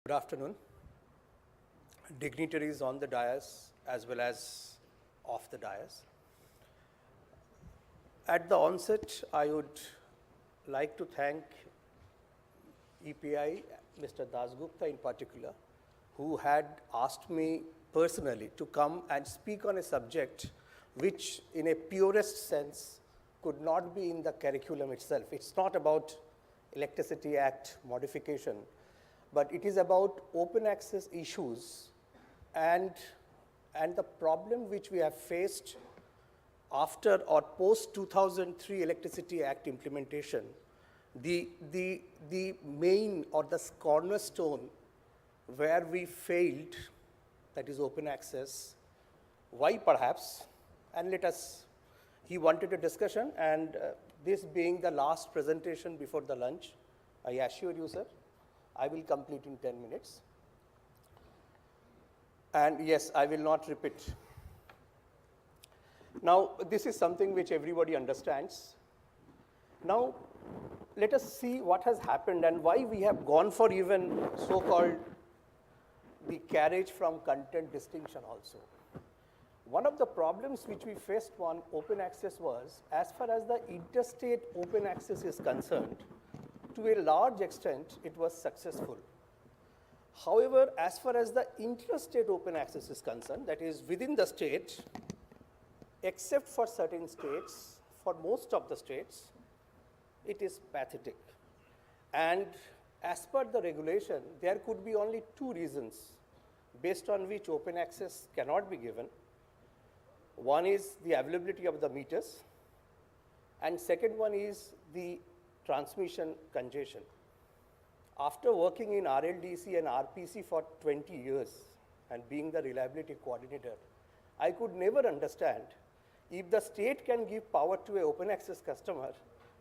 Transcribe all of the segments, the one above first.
Good afternoon, dignitaries on the dais as well as off the dais. At the onset, I would like to thank EPI, Mr. Dasgupta in particular, who had asked me personally to come and speak on a subject which, in a purest sense, could not be in the curriculum itself. It's not about Electricity Act modification, but it is about open access issues and the problem which we have faced after or post 2003 Electricity Act implementation. The main or the cornerstone where we failed, that is open access. Why perhaps? And he wanted a discussion, and this being the last presentation before the lunch, I assure you, sir, I will complete in 10 minutes. And yes, I will not repeat. Now, this is something which everybody understands. Now, let us see what has happened and why we have gone for even so-called the carriage from content distinction also. One of the problems which we faced on open access was, as far as the interstate open access is concerned, to a large extent, it was successful. However, as far as the interstate open access is concerned, that is within the state, except for certain states, for most of the states, it is pathetic. And as per the regulation, there could be only two reasons based on which open access cannot be given. One is the availability of the meters, and second one is the transmission congestion. After working in RLDC and RPC for 20 years and being the reliability coordinator, I could never understand, if the state can give power to an open access customer,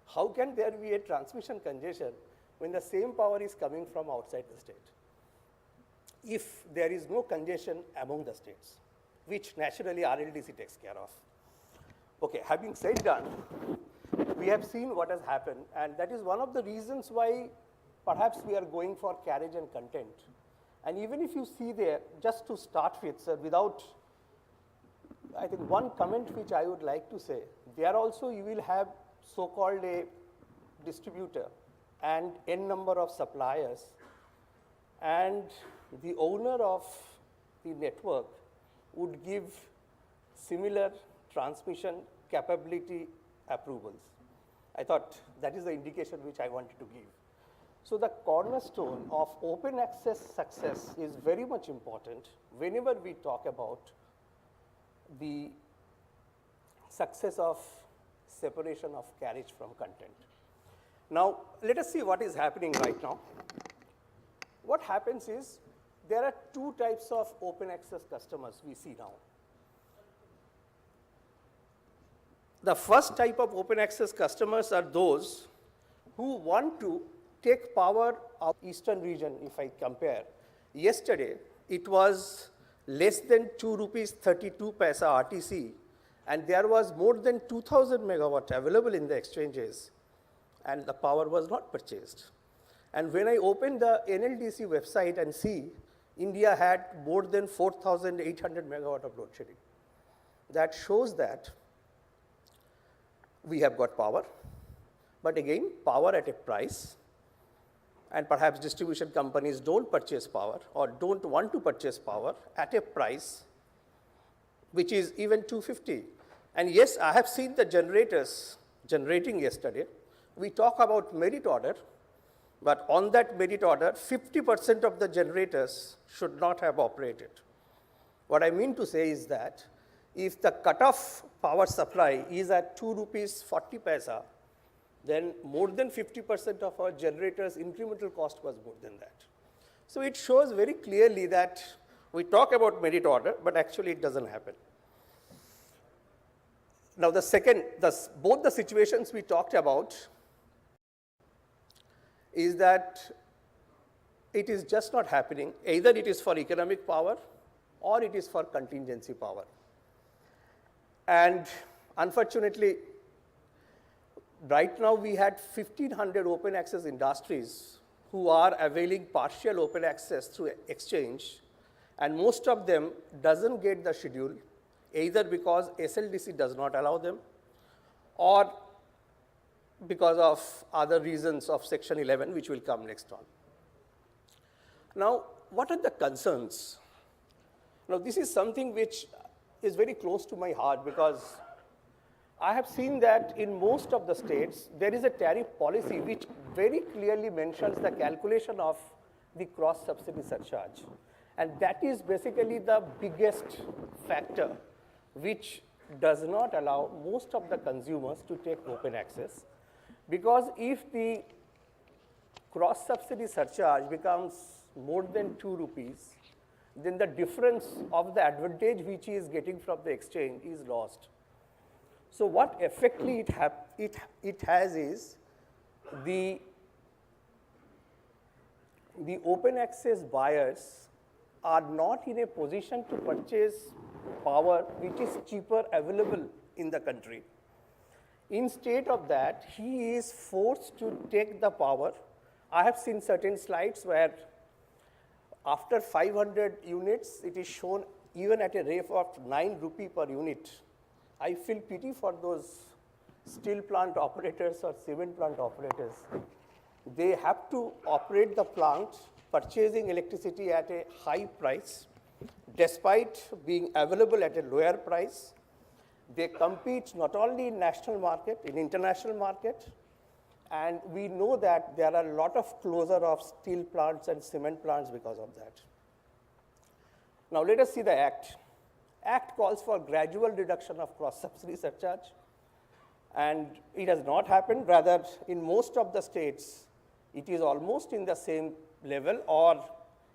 how can there be a transmission congestion when the same power is coming from outside the state, if there is no congestion among the states, which naturally RLDC takes care of. Okay, having said that, we have seen what has happened, and that is one of the reasons why perhaps we are going for carriage and content. And even if you see there, just to start with, sir, without, I think one comment which I would like to say, there also you will have so-called a distributor and n number of suppliers, and the owner of the network would give similar transmission capability approvals. I thought that is the indication which I wanted to give. So the cornerstone of open access success is very much important whenever we talk about the success of separation of carriage from content. Now, let us see what is happening right now. What happens is, there are two types of open access customers we see now. The first type of open access customers are those who want to take power of eastern region. If I compare, yesterday it was less than 2 rupees 32 paisa RTC, and there was more than 2000 megawatt available in the exchanges, and the power was not purchased. And when I opened the NLDC website and see, India had more than 4,800 megawatt of load shedding. That shows that we have got power, but again, power at a price, and perhaps distribution companies don't purchase power or don't want to purchase power at a price which is even 250. And yes, I have seen the generators generating yesterday. We talk about merit order, but on that merit order, 50% of the generators should not have operated. What I mean to say is that if the cutoff power supply is at 2 rupees 40 paisa, then more than 50% of our generators' incremental cost was more than that. So it shows very clearly that we talk about merit order, but actually it doesn't happen. Now both the situations we talked about is that it is just not happening. Either it is for economic power or it is for contingency power. And unfortunately, right now we had 1,500 open access industries who are availing partial open access through exchange, and most of them doesn't get the schedule, either because SLDC does not allow them or because of other reasons of Section 11, which will come next on. Now, what are the concerns? Now, this is something which is very close to my heart because I have seen that in most of the states, there is a tariff policy which very clearly mentions the calculation of the cross-subsidy surcharge. And that is basically the biggest factor which does not allow most of the consumers to take open access. Because if the cross-subsidy surcharge becomes more than 2 rupees, then the difference of the advantage which he is getting from the exchange is lost. So what effectively it has is the open access buyers are not in a position to purchase power which is cheaper available in the country. Instead of that, he is forced to take the power. I have seen certain slides where after 500 units, it is shown even at a rate of 9 rupee per unit. I feel pity for those steel plant operators or cement plant operators. They have to operate the plant purchasing electricity at a high price, despite being available at a lower price. They compete not only in national market, in international market, and we know that there are a lot of closure of steel plants and cement plants because of that. Now let us see the Act. Act calls for gradual reduction of cross-subsidy surcharge, and it has not happened. Rather, in most of the states, it is almost in the same level, or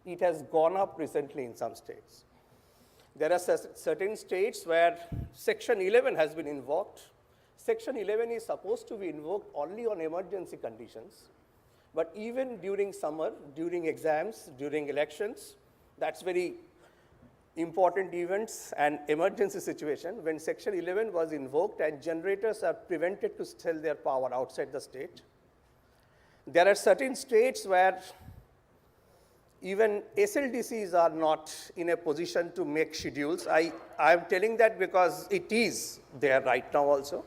it has gone up recently in some states. There are certain states where Section 11 has been invoked. Section 11 is supposed to be invoked only on emergency conditions, but even during summer, during exams, during elections, that's very important events and emergency situation when Section 11 was invoked and generators are prevented to sell their power outside the state. There are certain states where even SLDCs are not in a position to make schedules. I am telling that because it is there right now also.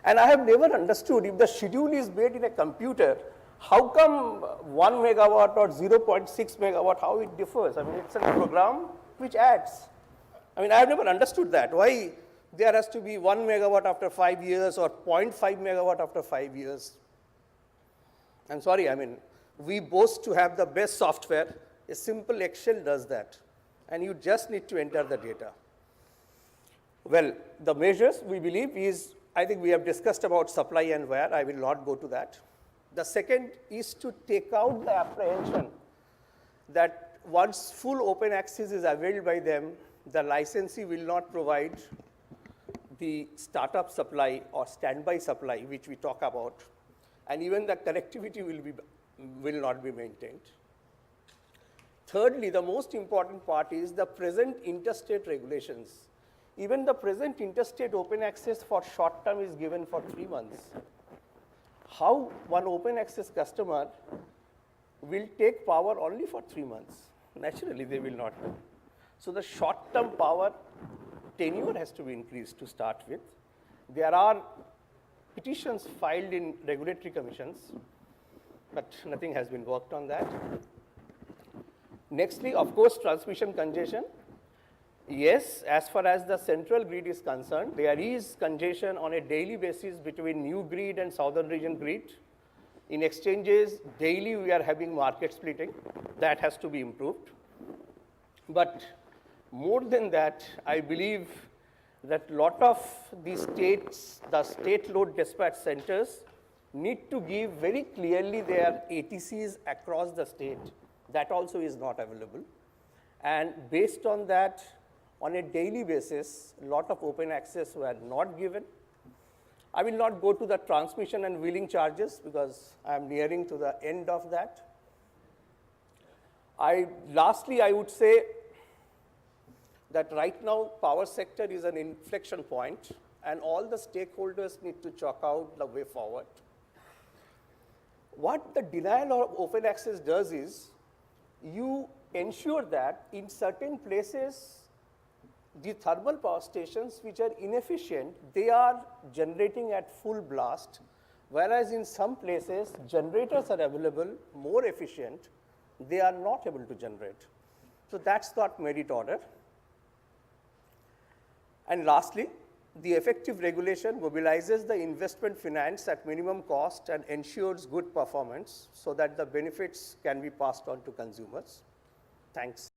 And I have never understood, if the schedule is made in a computer, how come 1 megawatt or 0.6 megawatt, how it differs? I mean, it's a program which adds. I mean, I have never understood that. Why there has to be 1 megawatt after 5 years or 0.5 megawatt after 5 years? I'm sorry, I mean, we boast to have the best software. A simple Excel does that, and you just need to enter the data. Well, the measures we believe is, I think we have discussed about supply and where. I will not go to that. The second is to take out the apprehension that once full open access is availed by them, the licensee will not provide the startup supply or standby supply, which we talk about, and even the connectivity will not be maintained. Thirdly, the most important part is the present interstate regulations. Even the present interstate open access for short term is given for 3 months. How one open access customer will take power only for 3 months? Naturally, they will not. So the short term power tenure has to be increased to start with. There are petitions filed in regulatory commissions, but nothing has been worked on that. Nextly, of course, transmission congestion. Yes, as far as the central grid is concerned, there is congestion on a daily basis between new grid and southern region grid. In exchanges, daily we are having market splitting. That has to be improved. But more than that, I believe that a lot of the states, the state load dispatch centers, need to give very clearly their ATCs across the state. That also is not available. And based on that, on a daily basis, a lot of open access were not given. I will not go to the transmission and wheeling charges because I am nearing to the end of that. Lastly, I would say that right now, power sector is an inflection point, and all the stakeholders need to chalk out the way forward. What the denial of open access does is, you ensure that in certain places, the thermal power stations which are inefficient, they are generating at full blast, whereas in some places, generators are available, more efficient, they are not able to generate. So that's not merit order. And lastly, the effective regulation mobilizes the investment finance at minimum cost and ensures good performance so that the benefits can be passed on to consumers. Thanks.